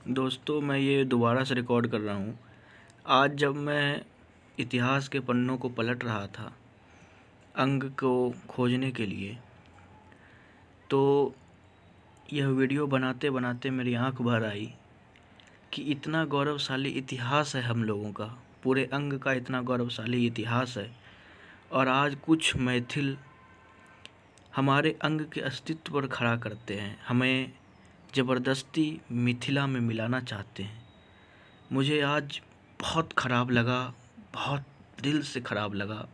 दोस्तों, मैं ये दोबारा से रिकॉर्ड कर रहा हूँ। आज जब मैं इतिहास के पन्नों को पलट रहा था अंग को खोजने के लिए, तो यह वीडियो बनाते बनाते मेरी आंख भर आई कि इतना गौरवशाली इतिहास है हम लोगों का, पूरे अंग का इतना गौरवशाली इतिहास है। और आज कुछ मैथिल हमारे अंग के अस्तित्व पर खड़ा करते हैं, हमें ज़बरदस्ती मिथिला में मिलाना चाहते हैं। मुझे आज बहुत ख़राब लगा, बहुत दिल से ख़राब लगा।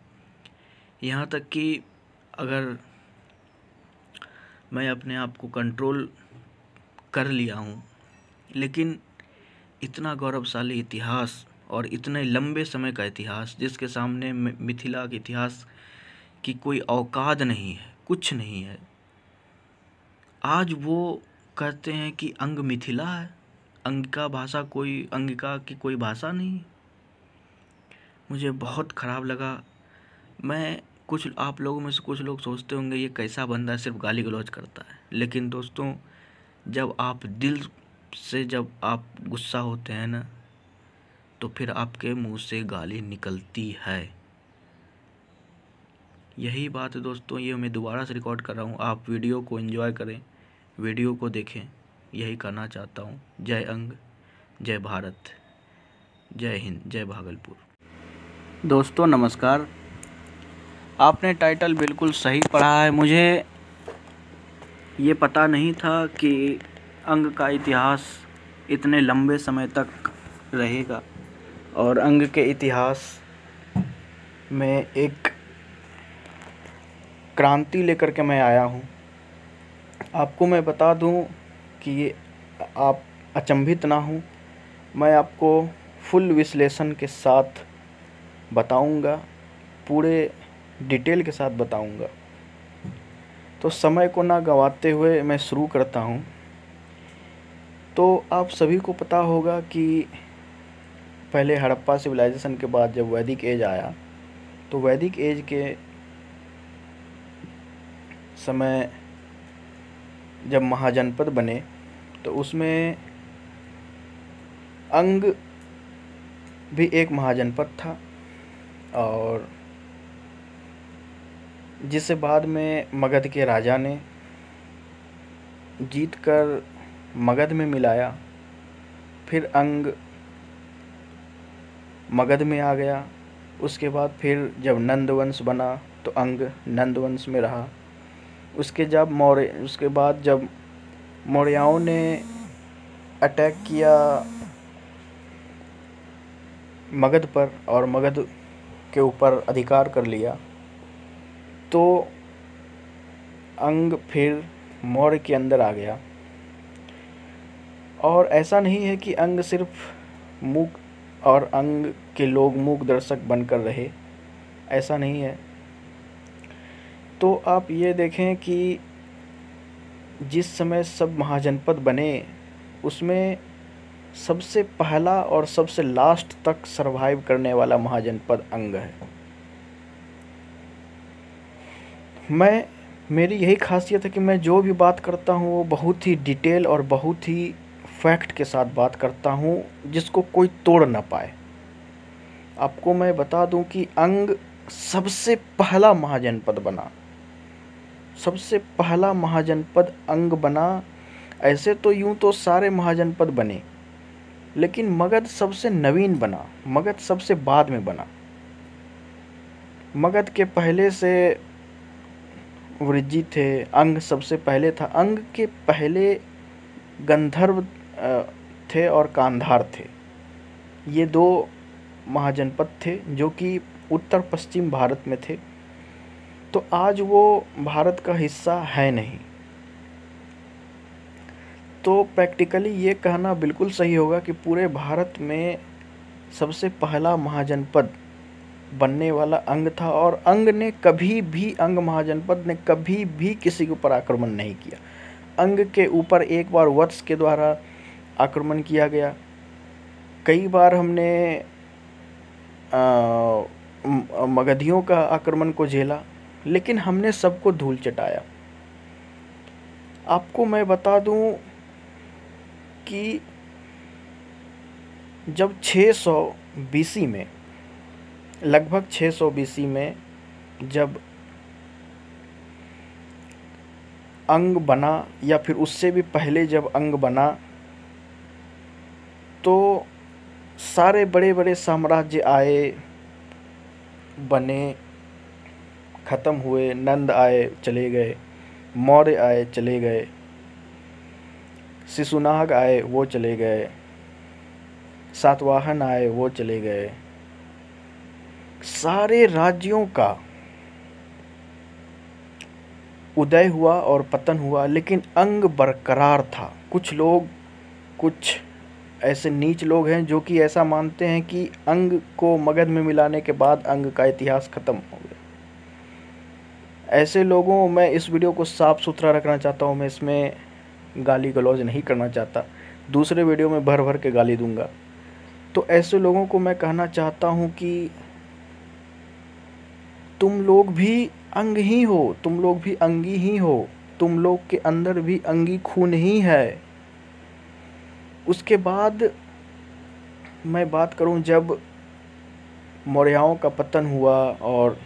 यहाँ तक कि अगर मैं अपने आप को कंट्रोल कर लिया हूँ, लेकिन इतना गौरवशाली इतिहास और इतने लंबे समय का इतिहास, जिसके सामने मिथिला के इतिहास की कोई औकात नहीं है, कुछ नहीं है। आज वो कहते हैं कि अंग मिथिला है, अंगिका भाषा कोई, अंगिका की कोई भाषा नहीं। मुझे बहुत ख़राब लगा। मैं कुछ आप लोगों में से कुछ लोग सोचते होंगे ये कैसा बंदा सिर्फ गाली गलौज करता है, लेकिन दोस्तों, जब आप दिल से जब आप गुस्सा होते हैं ना, तो फिर आपके मुंह से गाली निकलती है। यही बात है दोस्तों, ये मैं दोबारा से रिकॉर्ड कर रहा हूँ। आप वीडियो को एंजॉय करें, वीडियो को देखें, यही कहना चाहता हूँ। जय अंग, जय भारत, जय हिंद, जय भागलपुर। दोस्तों नमस्कार। आपने टाइटल बिल्कुल सही पढ़ा है। मुझे ये पता नहीं था कि अंग का इतिहास इतने लंबे समय तक रहेगा, और अंग के इतिहास में एक क्रांति लेकर के मैं आया हूँ। आपको मैं बता दूँ कि ये आप अचंभित ना हो, मैं आपको फुल विश्लेषण के साथ बताऊँगा, पूरे डिटेल के साथ बताऊँगा। तो समय को ना गंवाते हुए मैं शुरू करता हूँ। तो आप सभी को पता होगा कि पहले हड़प्पा सिविलाइजेशन के बाद जब वैदिक एज आया, तो वैदिक एज के समय जब महाजनपद बने, तो उसमें अंग भी एक महाजनपद था, और जिसे बाद में मगध के राजा ने जीतकर मगध में मिलाया। फिर अंग मगध में आ गया। उसके बाद फिर जब नंद वंश बना, तो अंग नंद वंश में रहा। उसके बाद जब मौर्यों ने अटैक किया मगध पर और मगध के ऊपर अधिकार कर लिया, तो अंग फिर मौर्य के अंदर आ गया। और ऐसा नहीं है कि अंग सिर्फ मूक और अंग के लोग मूक दर्शक बनकर रहे, ऐसा नहीं है। तो आप ये देखें कि जिस समय सब महाजनपद बने, उसमें सबसे पहला और सबसे लास्ट तक सरवाइव करने वाला महाजनपद अंग है। मेरी यही खासियत है कि मैं जो भी बात करता हूँ वो बहुत ही डिटेल और बहुत ही फैक्ट के साथ बात करता हूँ, जिसको कोई तोड़ ना पाए। आपको मैं बता दूं कि अंग सबसे पहला महाजनपद बना, सबसे पहला महाजनपद अंग बना। ऐसे तो यूं तो सारे महाजनपद बने, लेकिन मगध सबसे नवीन बना, मगध सबसे बाद में बना। मगध के पहले से वृज्जी थे, अंग सबसे पहले था। अंग के पहले गंधर्व थे और कांधार थे। ये दो महाजनपद थे जो कि उत्तर पश्चिम भारत में थे। तो आज वो भारत का हिस्सा है नहीं। तो प्रैक्टिकली ये कहना बिल्कुल सही होगा कि पूरे भारत में सबसे पहला महाजनपद बनने वाला अंग था, और अंग ने कभी भी, अंग महाजनपद ने कभी भी किसी के ऊपर आक्रमण नहीं किया। अंग के ऊपर एक बार वत्स के द्वारा आक्रमण किया गया, कई बार हमने मगधियों का आक्रमण को झेला, लेकिन हमने सबको धूल चटाया। आपको मैं बता दूं कि जब 600 बीसी में, लगभग 600 बीसी में जब अंग बना, या फिर उससे भी पहले जब अंग बना, तो सारे बड़े बड़े साम्राज्य आए, बने, ख़त्म हुए। नंद आए चले गए, मौर्य आए चले गए, शिशुनाग आए वो चले गए, सातवाहन आए वो चले गए। सारे राज्यों का उदय हुआ और पतन हुआ, लेकिन अंग बरकरार था। कुछ लोग, कुछ ऐसे नीच लोग हैं जो कि ऐसा मानते हैं कि अंग को मगध में मिलाने के बाद अंग का इतिहास खत्म हो गया। ऐसे लोगों, मैं इस वीडियो को साफ सुथरा रखना चाहता हूँ, मैं इसमें गाली गलौज नहीं करना चाहता। दूसरे वीडियो में भर भर के गाली दूंगा। तो ऐसे लोगों को मैं कहना चाहता हूँ कि तुम लोग भी अंग ही हो, तुम लोग भी अंगी ही हो, तुम लोग के अंदर भी अंगी खून ही है। उसके बाद मैं बात करूं, जब मौर्यों का पतन हुआ और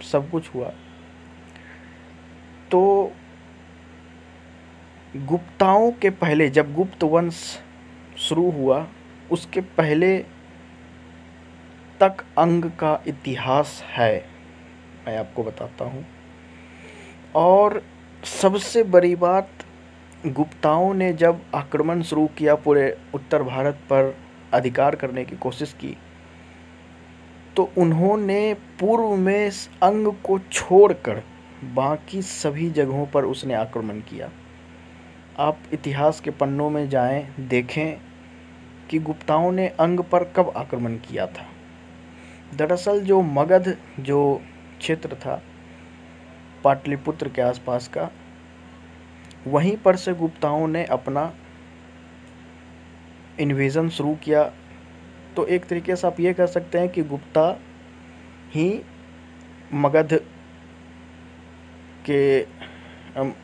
सब कुछ हुआ, तो गुप्ताओं के पहले, जब गुप्त वंश शुरू हुआ, उसके पहले तक अंग का इतिहास है, मैं आपको बताता हूँ। और सबसे बड़ी बात, गुप्ताओं ने जब आक्रमण शुरू किया, पूरे उत्तर भारत पर अधिकार करने की कोशिश की, तो उन्होंने पूर्व में अंग को छोड़कर बाकी सभी जगहों पर उसने आक्रमण किया। आप इतिहास के पन्नों में जाएं, देखें कि गुप्ताओं ने अंग पर कब आक्रमण किया था। दरअसल जो मगध, जो क्षेत्र था पाटलिपुत्र के आसपास का, वहीं पर से गुप्ताओं ने अपना इन्वेजन शुरू किया। तो एक तरीके से आप ये कह सकते हैं कि गुप्ता ही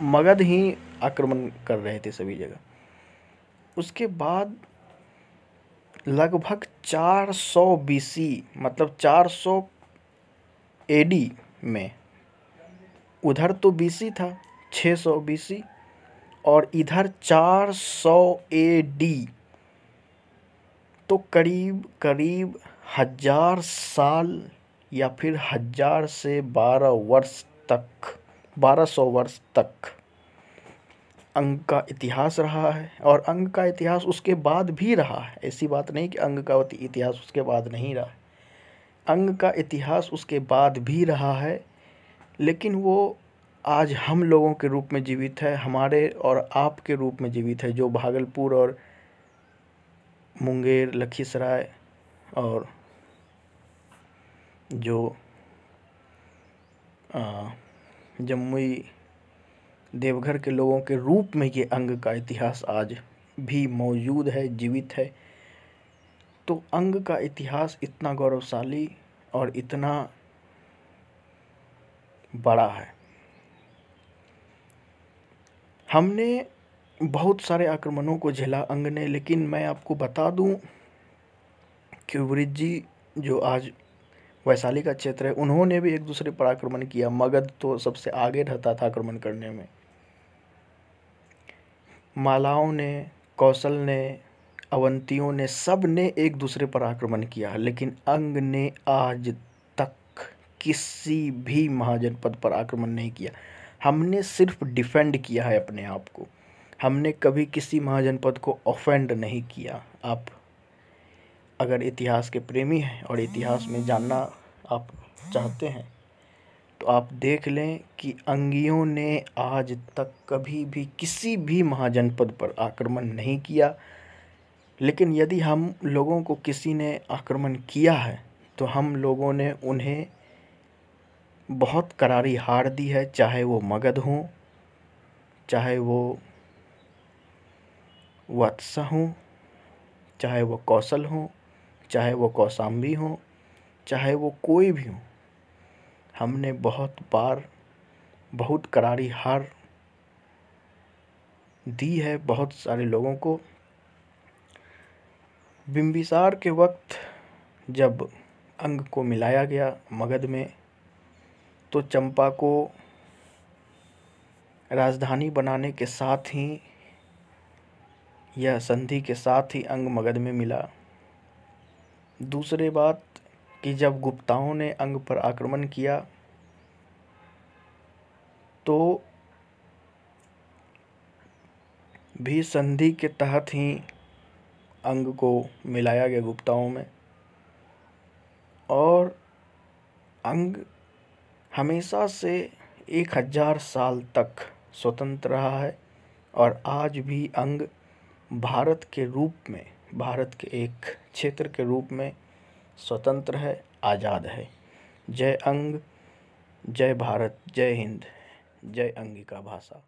मगध ही आक्रमण कर रहे थे सभी जगह। उसके बाद लगभग 400 बीसी, मतलब 400 एडी में, उधर तो बीसी था 600 बीसी, और इधर 400 एडी, तो करीब करीब 1000 साल या फिर 1000 से 1200 वर्ष तक अंग का इतिहास रहा है। और अंग का इतिहास उसके बाद भी रहा है, ऐसी बात नहीं कि अंग का इतिहास उसके बाद नहीं रहा है। अंग का इतिहास उसके बाद भी रहा है, लेकिन वो आज हम लोगों के रूप में जीवित है, हमारे और आप के रूप में जीवित है, जो भागलपुर और मुंगेर, लखीसराय और जो जमुई, देवघर के लोगों के रूप में ये अंग का इतिहास आज भी मौजूद है, जीवित है। तो अंग का इतिहास इतना गौरवशाली और इतना बड़ा है। हमने बहुत सारे आक्रमणों को झेला अंग ने, लेकिन मैं आपको बता दूं कि वृज्जी, जो आज वैशाली का क्षेत्र है, उन्होंने भी एक दूसरे पर आक्रमण किया। मगध तो सबसे आगे रहता था आक्रमण करने में। मालाओं ने, कौशल ने, अवंतियों ने, सब ने एक दूसरे पर आक्रमण किया, लेकिन अंग ने आज तक किसी भी महाजनपद पर आक्रमण नहीं किया। हमने सिर्फ डिफेंड किया है अपने आप को, हमने कभी किसी महाजनपद को ऑफेंड नहीं किया। आप अगर इतिहास के प्रेमी हैं और इतिहास में जानना आप चाहते हैं, तो आप देख लें कि अंगियों ने आज तक कभी भी किसी भी महाजनपद पर आक्रमण नहीं किया। लेकिन यदि हम लोगों को किसी ने आक्रमण किया है, तो हम लोगों ने उन्हें बहुत करारी हार दी है, चाहे वो मगध हो, चाहे वो वत्सा हो, चाहे वो कौशल हो, चाहे वो कौशाम्बी हो, चाहे वो कोई भी हो। हमने बहुत बार बहुत करारी हार दी है बहुत सारे लोगों को। बिंबिसार के वक्त जब अंग को मिलाया गया मगध में, तो चंपा को राजधानी बनाने के साथ ही, यह संधि के साथ ही अंग मगध में मिला। दूसरी बात कि जब गुप्ताओं ने अंग पर आक्रमण किया तो भी संधि के तहत ही अंग को मिलाया गया गुप्ताओं में, और अंग हमेशा से 1000 साल तक स्वतंत्र रहा है और आज भी अंग भारत के रूप में, भारत के एक क्षेत्र के रूप में स्वतंत्र है, आज़ाद है। जय अंग, जय भारत, जय हिंद, जय अंगिका भाषा।